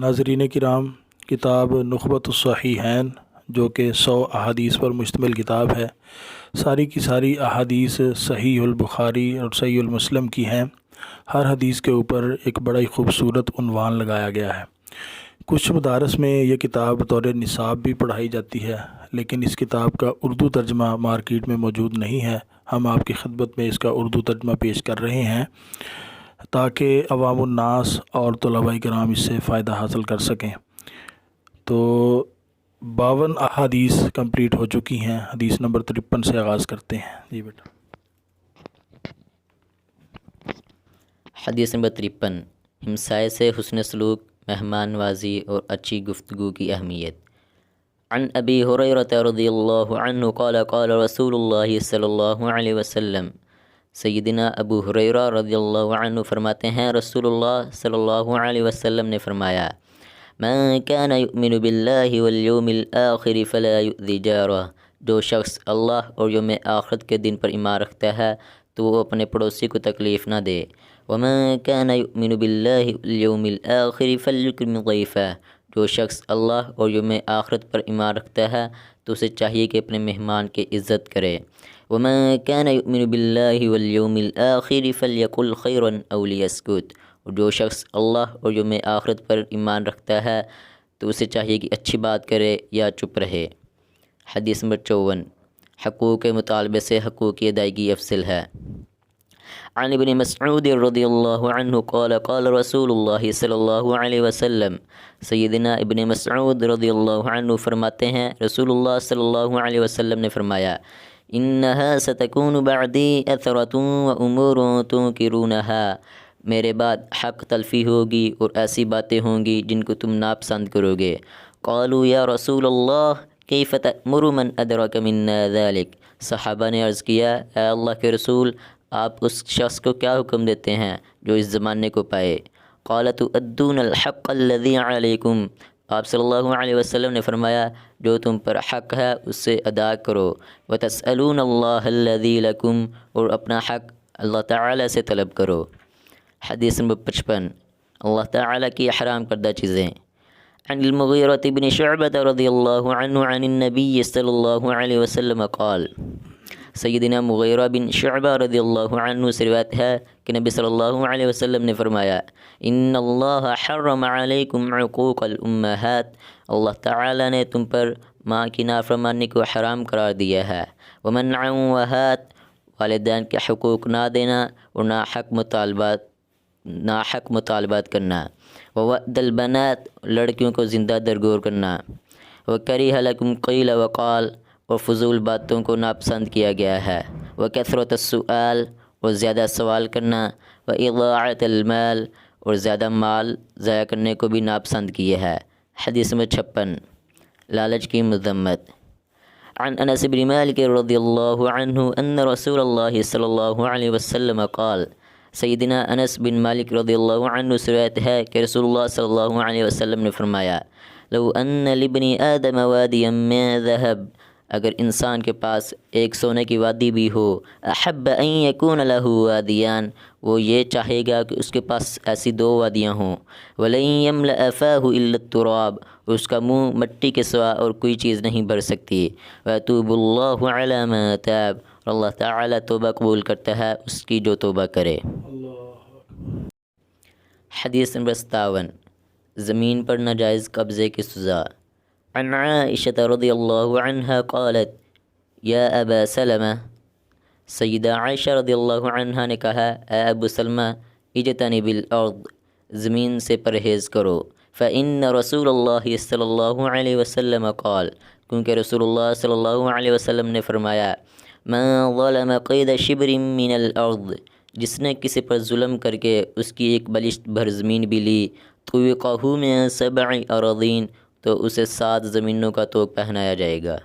ناظرین کرام، کتاب نخبۃ الصحیحین جو کہ 100 احادیث پر مشتمل کتاب ہے، ساری کی ساری احادیث صحیح البخاری اور صحیح المسلم کی ہیں۔ ہر حدیث کے اوپر ایک بڑا ہی خوبصورت عنوان لگایا گیا ہے۔ کچھ مدارس میں یہ کتاب بطور نصاب بھی پڑھائی جاتی ہے، لیکن اس کتاب کا اردو ترجمہ مارکیٹ میں موجود نہیں ہے۔ ہم آپ کی خدمت میں اس کا اردو ترجمہ پیش کر رہے ہیں تاکہ عوام الناس اور طلباء کرام اس سے فائدہ حاصل کر سکیں۔ تو 52 احادیث کمپلیٹ ہو چکی ہیں۔ حدیث نمبر 53 سے آغاز کرتے ہیں۔ جی بیٹا۔ حدیث نمبر 53، ہمسائے سے حسن سلوک، مہمان نوازی اور اچھی گفتگو کی اہمیت۔ عن ابی ہریرہ رضی اللہ عنہ قال قال رسول اللہ صلی اللہ علیہ وسلم، سیدنا ابو ہریرہ رضی اللہ عنہ فرماتے ہیں رسول اللہ صلی اللہ علیہ وسلم نے فرمایا، من کان یؤمن باللہ والیوم الآخر فلا یؤذی جارہ، جو شخص اللہ اور یوم آخرت کے دن پر ایمان رکھتا ہے تو وہ اپنے پڑوسی کو تکلیف نہ دے۔ ومن کان یؤمن باللہ والیوم الآخر فلیکرم ضیفہ، جو شخص اللہ اور یوم آخرت پر ایمان رکھتا ہے تو اسے چاہیے کہ اپنے مہمان کی عزت کرے۔ ومن کان یؤمن باللہ والیوم الآخر فلیقل خیرا او لیسکت، اور جو شخص اللہ اور یوم آخرت پر ایمان رکھتا ہے تو اسے چاہیے کہ اچھی بات کرے یا چپ رہے۔ حدیث نمبر 54، حقوق کے مطالبے سے حقوق کی ادائیگی افضل ہے۔ عن ابن مسعود رضی اللہ عنہ قال قال رسول اللہ صلی اللہ علیہ وسلم، سیدنا ابن مسعود رضی اللہ عنہ فرماتے ہیں رسول اللہ صلی اللہ علیہ وسلم نے فرمایا، انہا ستکون بعدی اثرۃ وامور تنکرونہا، میرے بعد حق تلفی ہوگی اور ایسی باتیں ہوں گی جن کو تم ناپسند کرو گے۔ قالوا یا رسول اللہ کیف تأمر من ادرک منا ذلک، صحابہ نے عرض کیا، اے اللہ کے رسول آپ اس شخص کو کیا حکم دیتے ہیں جو اس زمانے کو پائے؟ قال تؤدون الحق الذی علیکم، آپ صلی اللہ علیہ وسلم نے فرمایا جو تم پر حق ہے اس سے ادا کرو۔ وتسألون اللہ الذی لکم، اور اپنا حق اللہ تعالی سے طلب کرو۔ حدیث نمبر 55، اللہ تعالی کی حرام کردہ چیزیں۔ عن المغیرۃ بن شعبۃ رضی اللہ عنہ عن النبی صلی اللہ علیہ وسلم قال، سیدنا مغیرہ بن شعبہ رضی اللہ عنہ سے روایت ہے کہ نبی صلی اللہ علیہ وسلم نے فرمایا، ان اللہ حرم علیکم عقوق الامہات، اللہ تعالی نے تم پر ماں کی نافرمانی کو حرام قرار دیا ہے۔ ومنع وہات، والدین کے حقوق نہ دینا اور ناحق مطالبات کرنا۔ ووعد البنات، لڑکیوں کو زندہ درگور کرنا۔ وکریہ لکم قیل وقال، اور فضول باتوں کو ناپسند کیا گیا ہے۔ وکثرۃ السؤال، اور زیادہ سوال کرنا۔ واضاعۃ المال، اور زیادہ مال ضائع کرنے کو بھی ناپسند کیا ہے۔ حدیث نمبر 56، لالچ کی مذمت۔ عن انس بن مالک رضی اللہ عنہ ان رسول اللہ صلی اللہ علیہ وسلم قال، سیدنا انس بن مالک رضی اللہ عنہ سے روایت ہے کہ رسول اللہ صلی اللہ علیہ وسلم نے فرمایا، لو ان لابن آدم وادیا من ذهب، اگر انسان کے پاس ایک سونے کی وادی بھی ہو، احب ان یکون لہ وادیان، وہ یہ چاہے گا کہ اس کے پاس ایسی 2 وادیاں ہوں۔ ولن یملأ فاہ الا التراب، اس کا منہ مٹی کے سوا اور کوئی چیز نہیں بھر سکتی۔ ویتوب اللہ علی من تاب، اور اللہ تعالی توبہ قبول کرتا ہے اس کی جو توبہ کرے۔ حدیث نمبر 57، زمین پر ناجائز قبضے کی سزا۔ عن عائشہ رضی اللہ عنہا قالت، یا ابا سلمہ، سیدہ عائشہ رضی اللہ عنہا نے کہا، اے ابو سلمہ، اجتنب الارض، زمین سے پرہیز کرو۔ فإن رسول اللہ صلی اللہ علیہ وسلم قال، کیونکہ رسول اللہ صلی اللہ علیہ وسلم نے فرمایا، من ظلم قید شبر من الارض، جس نے کسی پر ظلم کر کے اس کی ایک بلشت بھر زمین بھی لی، طوقہ من 7 اراضین، تو اسے 7 زمینوں کا طوق پہنایا جائے گا۔